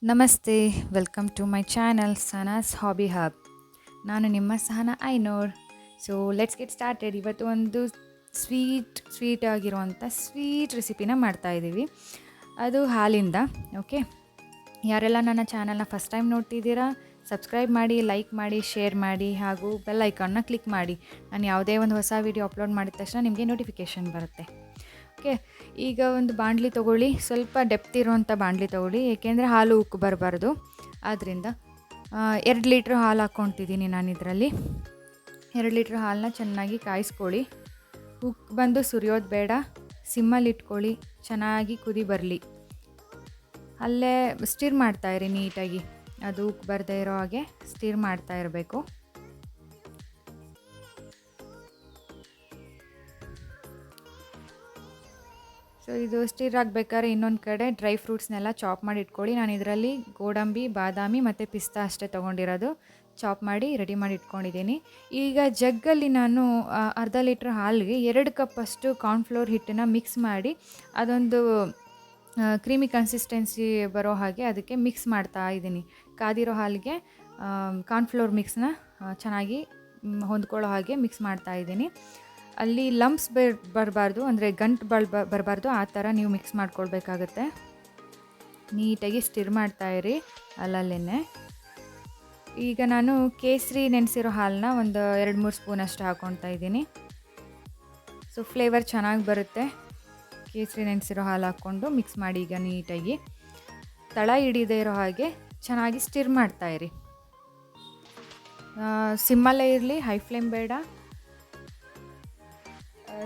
ನಮಸ್ತೆ, welcome to my channel Sana's hobby hub. ನಾನು ನಿಮ್ಮ Sahana Ainor. So let's get started. ಇವತ್ತು ಒಂದು ಸ್ವೀಟ್ ಆಗಿರುವಂಥ ಸ್ವೀಟ್ ರೆಸಿಪಿನ ಮಾಡ್ತಾಯಿದ್ದೀವಿ. ಅದು ಹಾಲಿಂದ. ಓಕೆ, ಯಾರೆಲ್ಲ ನನ್ನ ಚಾನಲ್ನ ಫಸ್ಟ್ ಟೈಮ್ ನೋಡ್ತಿದ್ದೀರಾ, ಸಬ್ಸ್ಕ್ರೈಬ್ ಮಾಡಿ, ಲೈಕ್ ಮಾಡಿ, ಶೇರ್ ಮಾಡಿ, ಹಾಗೂ ಬೆಲ್ ಐಕಾನ್ನ ಕ್ಲಿಕ್ ಮಾಡಿ. ನಾನು ಯಾವುದೇ ಒಂದು ಹೊಸ ವೀಡಿಯೋ ಅಪ್ಲೋಡ್ ಮಾಡಿದ ತಕ್ಷಣ ನಿಮಗೆ ನೋಟಿಫಿಕೇಷನ್ ಬರುತ್ತೆ. ಓಕೆ, ಈಗ ಒಂದು ಬಾಣಲಿ ತೊಗೊಳ್ಳಿ. ಸ್ವಲ್ಪ ಡೆಪ್ತ್ ಇರುವಂಥ ಬಾಣಲಿ ತೊಗೊಳ್ಳಿ, ಏಕೆಂದರೆ ಹಾಲು ಉಕ್ಕು ಬರಬಾರ್ದು. ಆದ್ದರಿಂದ 2 ಲೀಟ್ರ್ ಹಾಲು ಹಾಕ್ಕೊತಿದ್ದೀನಿ ನಾನು ಇದರಲ್ಲಿ. 2 ಲೀಟ್ರ್ ಹಾಲನ್ನ ಚೆನ್ನಾಗಿ ಕಾಯಿಸ್ಕೊಳ್ಳಿ. ಉಕ್ಕು ಬಂದು ಸುರಿಯೋದು ಬೇಡ, ಸಿಮ್ಮಲ್ಲಿ ಇಟ್ಕೊಳ್ಳಿ. ಚೆನ್ನಾಗಿ ಕುದಿ ಬರಲಿ. ಅಲ್ಲೇ ಸ್ಟಿರ್ ಮಾಡ್ತಾಯಿರಿ ನೀಟಾಗಿ. ಅದು ಉಕ್ಕು ಬರದೇ ಇರೋ ಹಾಗೆ ಸ್ಟಿರ್ ಮಾಡ್ತಾ ಇರಬೇಕು. ಸೊ ಇದು ಸ್ಟಿರ್ ಆಗಬೇಕಾದ್ರೆ ಇನ್ನೊಂದು ಕಡೆ ಡ್ರೈ ಫ್ರೂಟ್ಸ್ನೆಲ್ಲ ಚಾಪ್ ಮಾಡಿ ಇಟ್ಕೊಳ್ಳಿ. ನಾನು ಇದರಲ್ಲಿ ಗೋಡಂಬಿ, ಬಾದಾಮಿ ಮತ್ತು ಪಿಸ್ತಾ ಅಷ್ಟೇ ತೊಗೊಂಡಿರೋದು. ಚಾಪ್ ಮಾಡಿ ರೆಡಿ ಮಾಡಿ ಇಟ್ಕೊಂಡಿದ್ದೀನಿ. ಈಗ ಜಗ್ಗಲ್ಲಿ ನಾನು ಅರ್ಧ ಲೀಟ್ರ್ ಹಾಲಿಗೆ 2 ಕಪ್ಪಷ್ಟು ಕಾರ್ನ್ಫ್ಲೋರ್ ಹಿಟ್ಟನ್ನು ಮಿಕ್ಸ್ ಮಾಡಿ, ಅದೊಂದು ಕ್ರೀಮಿ ಕನ್ಸಿಸ್ಟೆನ್ಸಿ ಬರೋ ಹಾಗೆ ಅದಕ್ಕೆ ಮಿಕ್ಸ್ ಮಾಡ್ತಾ ಇದ್ದೀನಿ. ಕಾದಿರೋ ಹಾಲಿಗೆ ಕಾರ್ನ್ಫ್ಲೋರ್ ಮಿಕ್ಸ್ನ ಚೆನ್ನಾಗಿ ಹೊಂದ್ಕೊಳ್ಳೋ ಹಾಗೆ ಮಿಕ್ಸ್ ಮಾಡ್ತಾ ಇದ್ದೀನಿ. ಅಲ್ಲಿ ಲಂಪ್ಸ್ ಬರಬಾರ್ದು, ಅಂದರೆ ಗಂಟು ಬರಬಾರ್ದು. ಆ ಥರ ನೀವು ಮಿಕ್ಸ್ ಮಾಡ್ಕೊಳ್ಬೇಕಾಗತ್ತೆ. ನೀಟಾಗಿ ಸ್ಟಿರ್ ಮಾಡ್ತಾಯಿರಿ ಅಲ್ಲಲ್ಲೇ. ಈಗ ನಾನು ಕೇಸರಿ ನೆನೆಸಿರೋ ಹಾಲನ್ನ ಒಂದು 2-3 ಸ್ಪೂನಷ್ಟು ಹಾಕ್ಕೊತಾ ಇದ್ದೀನಿ. ಸೊ ಫ್ಲೇವರ್ ಚೆನ್ನಾಗಿ ಬರುತ್ತೆ. ಕೇಸರಿ ನೆನೆಸಿರೋ ಹಾಲು ಹಾಕ್ಕೊಂಡು ಮಿಕ್ಸ್ ಮಾಡಿ. ಈಗ ನೀಟಾಗಿ ತಳ ಹಿಡಿದೇ ಇರೋ ಹಾಗೆ ಚೆನ್ನಾಗಿ ಸ್ಟಿರ್ ಮಾಡ್ತಾಯಿರಿ. ಸಿಮ್ಮಲ್ಲೇ ಇರಲಿ, ಹೈ ಫ್ಲೇಮ್ ಬೇಡ.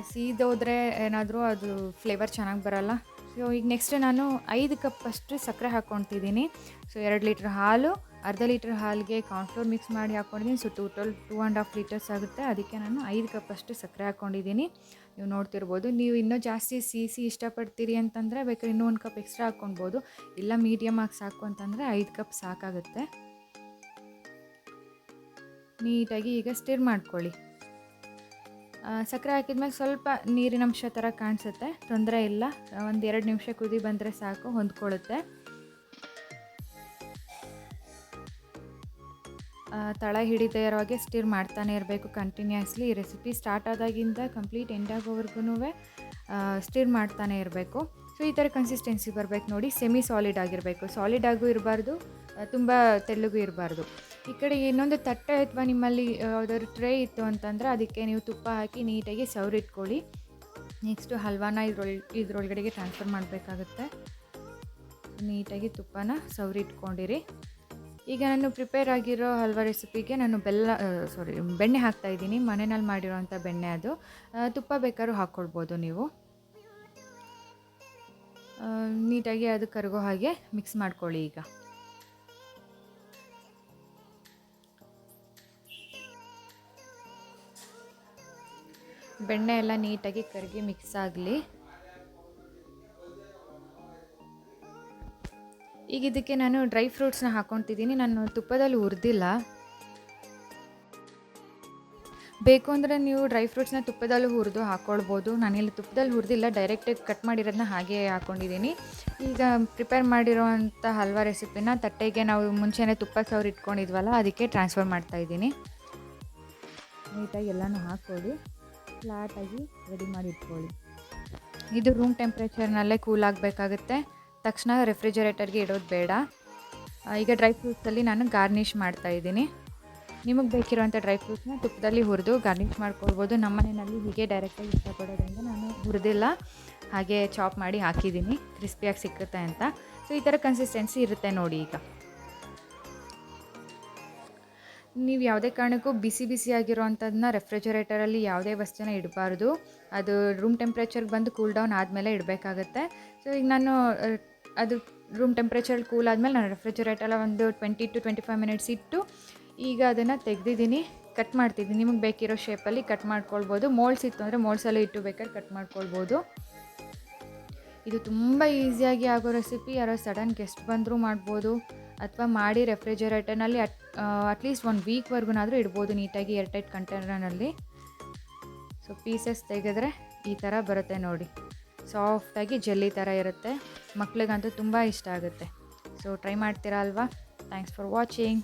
ಸೀದೋದ್ರೆ ಏನಾದರೂ ಅದು ಫ್ಲೇವರ್ ಚೆನ್ನಾಗಿ ಬರೋಲ್ಲ. ಸೊ ಈಗ ನೆಕ್ಸ್ಟ್ ನಾನು 5 ಕಪ್ಪಷ್ಟು ಸಕ್ಕರೆ ಹಾಕ್ಕೊತಿದ್ದೀನಿ. ಸೊ 2 ಲೀಟ್ರ್ ಹಾಲು, ಅರ್ಧ ಲೀಟ್ರ್ ಹಾಲಿಗೆ ಕಾರ್ನ್ಫ್ಲೋರ್ ಮಿಕ್ಸ್ ಮಾಡಿ ಹಾಕ್ಕೊಂಡಿದ್ದೀನಿ. ಸೊ ಟೋಟಲ್ 2.5 ಲೀಟರ್ಸ್ ಆಗುತ್ತೆ. ಅದಕ್ಕೆ ನಾನು 5 ಕಪ್ಪಷ್ಟು ಸಕ್ಕರೆ ಹಾಕ್ಕೊಂಡಿದ್ದೀನಿ. ನೀವು ನೋಡ್ತಿರ್ಬೋದು. ನೀವು ಇನ್ನೂ ಜಾಸ್ತಿ ಸಿಹಿ ಇಷ್ಟಪಡ್ತೀರಿ ಅಂತಂದರೆ ಬೇಕಾದ್ರೆ ಇನ್ನೂ 1 ಕಪ್ ಎಕ್ಸ್ಟ್ರಾ ಹಾಕ್ಕೊಳ್ಬೋದು. ಇಲ್ಲ ಮೀಡಿಯಮ್ ಆಗಿ ಸಾಕು ಅಂತಂದರೆ 5 ಕಪ್ ಸಾಕಾಗುತ್ತೆ. ನೀಟಾಗಿ ಈಗ ಸ್ಟಿರ್ ಮಾಡ್ಕೊಳ್ಳಿ. ಸಕ್ಕರೆ ಹಾಕಿದ್ಮೇಲೆ ಸ್ವಲ್ಪ ನೀರಿನಂಶ ಥರ ಕಾಣಿಸುತ್ತೆ, ತೊಂದರೆ ಇಲ್ಲ. ಒಂದು 2 ನಿಮಿಷ ಕುದಿ ಬಂದರೆ ಸಾಕು, ಹೊಂದ್ಕೊಳ್ಳುತ್ತೆ. ತಳ ಹಿಡಿದೇ ಇರೋ ಹಾಗೆ ಸ್ಟಿರ್ ಮಾಡ್ತಾನೆ ಇರಬೇಕು ಕಂಟಿನ್ಯೂಸ್ಲಿ. ಈ ರೆಸಿಪಿ ಸ್ಟಾರ್ಟ್ ಆದಾಗಿಂದ ಕಂಪ್ಲೀಟ್ ಎಂಡ್ ಆಗೋವರೆಗೂ ಸ್ಟಿರ್ ಮಾಡ್ತಾನೆ ಇರಬೇಕು. ಸೊ ಈ ಥರ ಕನ್ಸಿಸ್ಟೆನ್ಸಿ ಬರಬೇಕು ನೋಡಿ. ಸೆಮಿ ಸಾಲಿಡ್ ಆಗಿರಬೇಕು. ಸಾಲಿಡ್ ಆಗೂ ಇರಬಾರ್ದು, ತುಂಬ ತೆಳ್ಳಗೂ ಇರಬಾರ್ದು. ಈ ಕಡೆ ಇನ್ನೊಂದು ತಟ್ಟೆ ಅಥವಾ ನಿಮ್ಮಲ್ಲಿ ಯಾವುದಾದ್ರು ಟ್ರೇ ಇತ್ತು ಅಂತಂದರೆ ಅದಕ್ಕೆ ನೀವು ತುಪ್ಪ ಹಾಕಿ ನೀಟಾಗಿ ಸವರಿಟ್ಕೊಳ್ಳಿ. ನೆಕ್ಸ್ಟು ಹಲ್ವಾನ ಇದ್ರೊಳಗಡೆಗೆ ಟ್ರಾನ್ಸ್ಫರ್ ಮಾಡಬೇಕಾಗುತ್ತೆ. ನೀಟಾಗಿ ತುಪ್ಪನ ಸವರಿಟ್ಕೊಂಡಿರಿ. ಈಗ ನಾನು ಪ್ರಿಪೇರ್ ಆಗಿರೋ ಹಲ್ವಾ ರೆಸಿಪಿಗೆ ನಾನು ಬೆಣ್ಣೆ ಹಾಕ್ತಾಯಿದ್ದೀನಿ. ಮನೆಯಲ್ಲಿ ಮಾಡಿರೋವಂಥ ಬೆಣ್ಣೆ ಅದು. ತುಪ್ಪ ಬೇಕಾದ್ರೂ ಹಾಕ್ಕೊಳ್ಬೋದು ನೀವು. ನೀಟಾಗಿ ಅದು ಕರಗೋ ಹಾಗೆ ಮಿಕ್ಸ್ ಮಾಡ್ಕೊಳ್ಳಿ. ಈಗ ಬೆಣ್ಣೆ ಎಲ್ಲ ನೀಟಾಗಿ ಕರಗಿ ಮಿಕ್ಸ್ ಆಗಲಿ. ಈಗ ಇದಕ್ಕೆ ನಾನು ಡ್ರೈ ಫ್ರೂಟ್ಸ್ನ ಹಾಕ್ಕೊತಿದ್ದೀನಿ. ನಾನು ತುಪ್ಪದಲ್ಲಿ ಹುರಿದಿಲ್ಲ. ಬೇಕು ಅಂದರೆ ನೀವು ಡ್ರೈ ಫ್ರೂಟ್ಸ್ನ ತುಪ್ಪದಲ್ಲೂ ಹುರಿದು ಹಾಕ್ಕೊಳ್ಬೋದು. ನಾನಿಲ್ಲಿ ತುಪ್ಪದಲ್ಲಿ ಹುರಿದಿಲ್ಲ, ಡೈರೆಕ್ಟಾಗಿ ಕಟ್ ಮಾಡಿರೋದನ್ನ ಹಾಗೆ ಹಾಕ್ಕೊಂಡಿದ್ದೀನಿ. ಈಗ ಪ್ರಿಪೇರ್ ಮಾಡಿರೋವಂಥ ಹಲ್ವಾ ರೆಸಿಪಿನ ತಟ್ಟೆಗೆ ನಾವು ಮುಂಚೆನೇ ತುಪ್ಪ ಸವರಿ ಇಟ್ಕೊಂಡಿದ್ವಲ್ಲ ಅದಕ್ಕೆ ಟ್ರಾನ್ಸ್ಫರ್ ಮಾಡ್ತಾಯಿದ್ದೀನಿ. ನೀಟಾಗಿ ಎಲ್ಲನೂ ಹಾಕ್ಕೊಳ್ಳಿ. ಫ್ಲಾಟಾಗಿ ರೆಡಿ ಮಾಡಿ ಇಟ್ಕೊಳ್ಳಿ. ಇದು ರೂಮ್ ಟೆಂಪ್ರೇಚರ್ನಲ್ಲೇ ಕೂಲ್ ಆಗಬೇಕಾಗುತ್ತೆ. ತಕ್ಷಣ ರೆಫ್ರಿಜರೇಟರ್ಗೆ ಇಡೋದು ಬೇಡ. ಈಗ ಡ್ರೈ ಫ್ರೂಟ್ಸಲ್ಲಿ ನಾನು ಗಾರ್ನಿಷ್ ಮಾಡ್ತಾಯಿದ್ದೀನಿ. ನಿಮಗೆ ಬೇಕಿರೋವಂಥ ಡ್ರೈ ಫ್ರೂಟ್ಸ್ನ ತುಪ್ಪದಲ್ಲಿ ಹುರಿದು ಗಾರ್ನಿಷ್ ಮಾಡ್ಕೊಳ್ಬೋದು. ನಮ್ಮ ಮನೆಯಲ್ಲಿ ಹೀಗೆ ಡೈರೆಕ್ಟಾಗಿ ಇಷ್ಟಪಡೋದ್ರಿಂದ ನಾನು ಹುರಿದಿಲ್ಲ, ಹಾಗೆ ಚಾಪ್ ಮಾಡಿ ಹಾಕಿದ್ದೀನಿ, ಕ್ರಿಸ್ಪಿಯಾಗಿ ಸಿಕ್ಕುತ್ತೆ ಅಂತ. ಸೊ ಈ ಥರ ಕನ್ಸಿಸ್ಟೆನ್ಸಿ ಇರುತ್ತೆ ನೋಡಿ. ಈಗ ನೀವು ಯಾವುದೇ ಕಾರಣಕ್ಕೂ ಬಿಸಿ ಆಗಿರೋವಂಥದ್ದನ್ನ ರೆಫ್ರಿಜರೇಟರಲ್ಲಿ ಯಾವುದೇ ವಸ್ತುನ ಇಡಬಾರ್ದು. ಅದು ರೂಮ್ ಟೆಂಪ್ರೇಚರ್ಗೆ ಬಂದು ಕೂಲ್ ಡೌನ್ ಆದಮೇಲೆ ಇಡಬೇಕಾಗತ್ತೆ. ಸೊ ಈಗ ನಾನು ಅದು ರೂಮ್ ಟೆಂಪ್ರೇಚರಲ್ಲಿ ಕೂಲ್ ಆದಮೇಲೆ ನಾನು ರೆಫ್ರಿಜರೇಟರಲ್ಲಿ ಒಂದು 20 to 25 ಮಿನಿಟ್ಸ್ ಇಟ್ಟು ಈಗ ಅದನ್ನು ತೆಗೆದಿದ್ದೀನಿ. ಕಟ್ ಮಾಡ್ತಿದ್ದೀನಿ. ನಿಮಗೆ ಬೇಕಿರೋ ಶೇಪಲ್ಲಿ ಕಟ್ ಮಾಡ್ಕೊಳ್ಬೋದು. ಮೋಲ್ಡ್ಸ್ ಇತ್ತು ಅಂದರೆ ಮೋಲ್ಡ್ಸಲ್ಲೂ ಇಟ್ಟು ಬೇಕಾದ್ರೆ ಕಟ್ ಮಾಡ್ಕೊಳ್ಬೋದು. ಇದು ತುಂಬ ಈಸಿಯಾಗಿ ಆಗೋ ರೆಸಿಪಿ. ಯಾರೋ ಸಡನ್ ಗೆಸ್ಟ್ ಬಂದರೂ ಮಾಡ್ಬೋದು, ಅಥವಾ ಮಾಡಿ ರೆಫ್ರಿಜರೇಟರ್ನಲ್ಲಿ ಅಟ್ಲೀಸ್ಟ್ 1 ವೀಕ್ವರೆಗೂನಾದರೂ ಇಡ್ಬೋದು ನೀಟಾಗಿ ಏರ್ಟೈಟ್ ಕಂಟೈನರ್ನಲ್ಲಿ. ಸೊ ಪೀಸಸ್ ತೆಗೆದ್ರೆ ಈ ಥರ ಬರುತ್ತೆ ನೋಡಿ. ಸಾಫ್ಟಾಗಿ ಜೆಲ್ಲಿ ಥರ ಇರುತ್ತೆ. ಮಕ್ಳಿಗಂತೂ ತುಂಬ ಇಷ್ಟ ಆಗುತ್ತೆ. ಸೊ ಟ್ರೈ ಮಾಡ್ತೀರಾ ಅಲ್ವಾ? Thanks for watching.